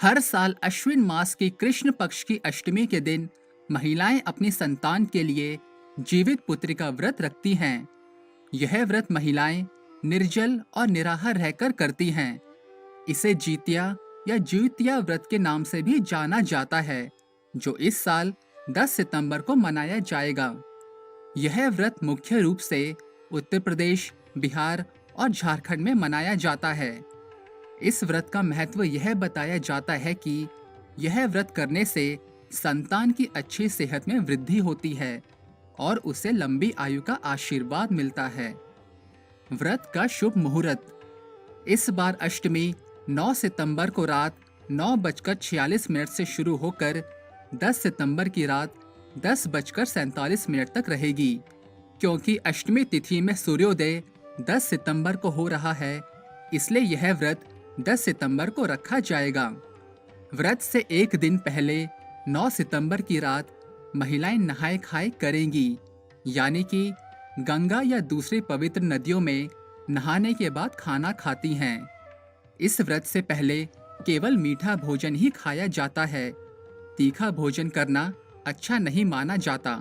हर साल अश्विन मास की कृष्ण पक्ष की अष्टमी के दिन महिलाएं अपनी संतान के लिए जीवित पुत्री का व्रत रखती हैं। यह व्रत महिलाएं निर्जल और निराहार रहकर करती हैं। इसे जीतिया या ज्यूतिया व्रत के नाम से भी जाना जाता है, जो इस साल 10 सितंबर को मनाया जाएगा। यह व्रत मुख्य रूप से उत्तर प्रदेश, बिहार और झारखंड में मनाया जाता है। इस व्रत का महत्व यह बताया जाता है कि यह व्रत करने से संतान की अच्छी सेहत में वृद्धि होती है और उसे लंबी आयु का आशीर्वाद मिलता है। व्रत का शुभ मुहूर्त। इस बार अष्टमी 9 सितंबर को रात 9:46 से शुरू होकर 10 सितंबर की रात 10:47 तक रहेगी। क्योंकि अष्टमी तिथि में सूर्योदय 10 सितंबर को हो रहा है, इसलिए यह व्रत 10 सितंबर को रखा जाएगा। व्रत से एक दिन पहले 9 सितंबर की रात महिलाएं नहाए खाए करेंगी, यानी कि गंगा या दूसरी पवित्र नदियों में नहाने के बाद खाना खाती हैं। इस व्रत से पहले केवल मीठा भोजन ही खाया जाता है। तीखा भोजन करना अच्छा नहीं माना जाता।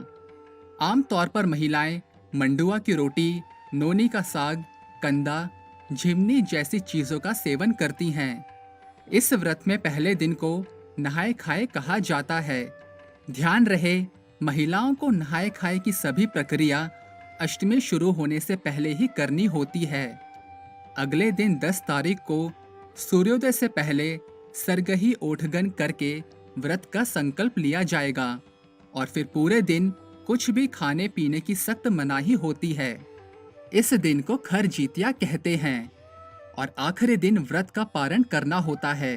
आमतौर पर महिलाएं मंडुआ की रोटी, नोनी का साग, कंदा, झिमनी जैसी चीजों का सेवन करती हैं। इस व्रत में पहले दिन को नहाए खाए कहा जाता है। ध्यान रहे, महिलाओं को नहाए खाए की सभी प्रक्रिया अष्टमी शुरू होने से पहले ही करनी होती है। अगले दिन 10 तारीख को सूर्योदय से पहले सरगही ओठगन करके व्रत का संकल्प लिया जाएगा और फिर पूरे दिन कुछ भी खाने पीने की सख्त मनाही होती है। इस दिन को खर जीतिया कहते हैं और आखिरी दिन व्रत का पारण करना होता है,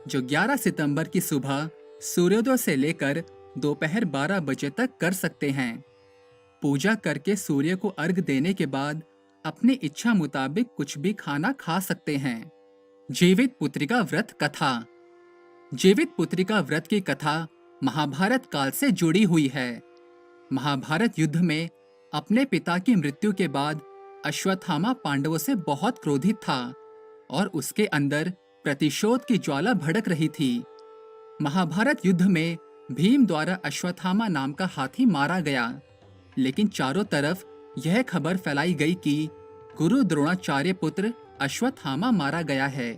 जो 11 सितंबर की सुबह सूर्योदय से लेकर दोपहर 12 बजे तक कर सकते हैं। पूजा करके सूर्य को अर्घ देने के बाद अपनी इच्छा मुताबिक कुछ भी खाना खा सकते हैं। जीवित पुत्रिका व्रत कथा। जीवित पुत्रिका व्रत की कथा महाभारत काल से जुड़ी हुई है। महाभारत युद्ध में अपने पिता की मृत्यु के बाद अश्वत्थामा पांडवों से बहुत क्रोधित था और उसके अंदर प्रतिशोध की ज्वाला भड़क रही थी। महाभारत युद्ध में भीम द्वारा अश्वत्थामा नाम का हाथी मारा गया, लेकिन चारों तरफ यह खबर फैलाई गई कि गुरु द्रोणाचार्य पुत्र अश्वत्थामा मारा गया है।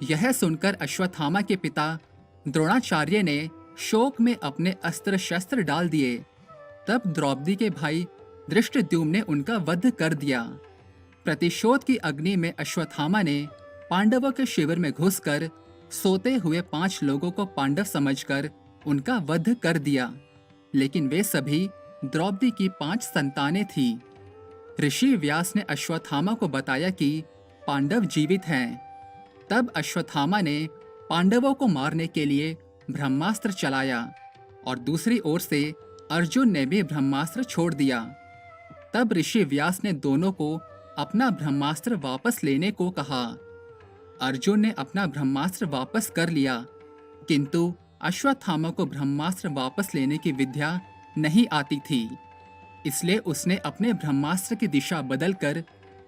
यह सुनकर अश्वत्थामा के पिता द्रोणाचार्य ने शोक में अपने अस्त्र शस्त्र डाल दिए। तब द्रौपदी के भाई धृष्टद्युम्न ने उनका वध कर दिया। प्रतिशोध की अग्नि में अश्वत्थामा ने पांडवों के शिविर में घुसकर सोते हुए 5 लोगों को पांडव समझकर उनका वध कर दिया, लेकिन वे सभी द्रौपदी की 5 संतानें थीं। ऋषि व्यास ने अश्वत्थामा को बताया कि पांडव जीवित हैं। तब अश्वत्थामा ने पांडवों को मारने के लिए ब्रह्मास्त्र चलाया और दूसरी ओर से अर्जुन ने भी ब्रह्मास्त्र छोड़ दिया। तब ऋषि व्यास ने दोनों को अपना ब्रह्मास्त्र वापस लेने को कहा। अर्जुन ने अपना ब्रह्मास्त्र वापस कर लिया, किंतु अश्वत्थामा को ब्रह्मास्त्र वापस लेने की विद्या नहीं आती थी। इसलिए उसने अपने ब्रह्मास्त्र की दिशा बदलकर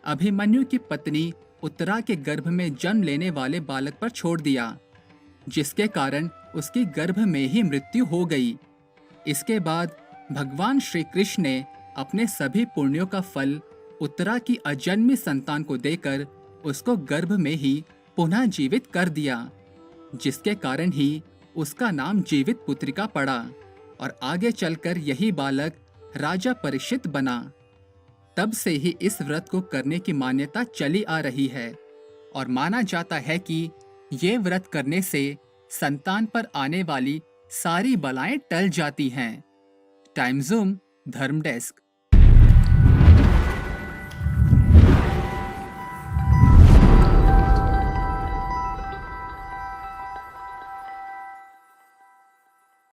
अभिमन्यु की पत्नी उत्तरा के गर्भ में जन्म लेने वाले बालक पर छोड़ दिया, जिसके कारण उसकी गर्भ में ही मृत्यु हो गई। इसके बाद भगवान श्री कृष्ण ने अपने सभी पुण्यों का फल उत्तरा की अजन्मी संतान को देकर उसको गर्भ में ही पुनः जीवित कर दिया, जिसके कारण ही उसका नाम जीवित पुत्रिका पड़ा और आगे चलकर यही बालक राजा परीक्षित बना। तब से ही इस व्रत को करने की मान्यता चली आ रही है और माना जाता है कि ये व्रत करने से संतान पर आने वाली सारी बलाएं टल जाती हैं। टाइम ज़ूम, धर्म डेस्क।